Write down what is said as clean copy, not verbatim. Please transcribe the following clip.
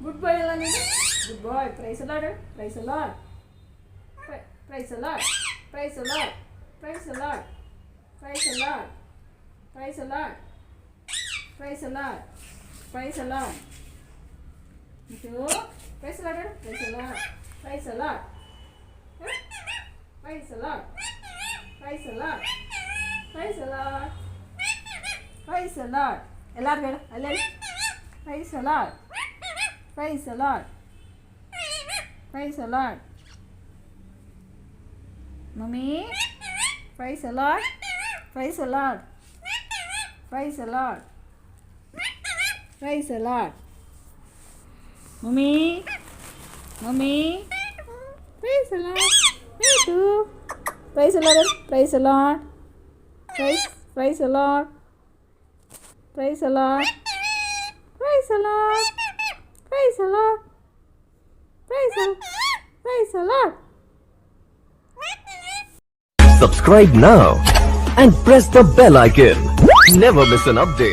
Good boy ಅಲ್ಲ ನೀನು. Good boy. ಪ್ರೈಸ್ ಅಲಾಡ್. ಪ್ರೈಸ್ ಅಲಾಡ್. ಪ್ರೈಸ್ ಅಲಾಡ್. ಪ್ರೈಸ್ ಅಲಾಡ್. ಪ್ರೈಸ್ ಅಲಾಡ್. ಪ್ರೈಸ್ ಅಲಾಡ್. ಪ್ರೈಸ್ ಅಲಾಡ್. ಪ್ರೈಸ್ ಅಲಾಡ್. ಪ್ರೈಸ್ ಅಲಾಡ್. ಇದು ಪ್ರೈಸ್ ಅಲಾಡ್. ಪ್ರೈಸ್ ಅಲಾಡ್. ಪ್ರೈಸ್ ಅಲಾಡ್. ಪ್ರೈಸ್ ಅಲಾಡ್. ಪ್ರೈಸ್ ಅಲಾಡ್. ಪ್ರೈಸ್ ಅಲಾಡ್. ಪ್ರೈಸ್ ಅಲಾಡ್. ಎಲ್ಲಾರು ಹೇಳು ಅಲ್ಲೇ. ಪ್ರೈಸ್ ಅಲಾಡ್. ಪ್ರೈಸ್ ಅಲಾಡ್. ಪ್ರೈಸ್ ಅಲಾಡ್. ಮಮ್ಮಿ ಪ್ರೈಸ್ ಅಲಾಡ್. ಪ್ರೈಸ್ ಅಲಾಡ್. ಪ್ರೈಸ್ ಅಲಾಡ್. ಪ್ರೈಸ್ ಅಲಾಡ್. ಮಮ್ಮಿ ಮಮ್ಮಿ ಪ್ರೈಸ್ ಅಲಾಡ್. ಆಯಿತು. ಪ್ರೈಸ್ ಅಲಾಡ್. ಪ್ರೈಸ್ ಅಲಾಡ್. ಪ್ರೈಸ್ ಅಲಾಡ್. ಪ್ರೈಸ್ ಅಲಾಡ್. ಪ್ರೈಸ್ ಅಲಾಡ್. ಪ್ರೈಸ್ ಅಲಾಡ್. ಪ್ರೈಸ್ ಅಲಾಡ್. Subscribe now and press the bell icon. Never miss an update.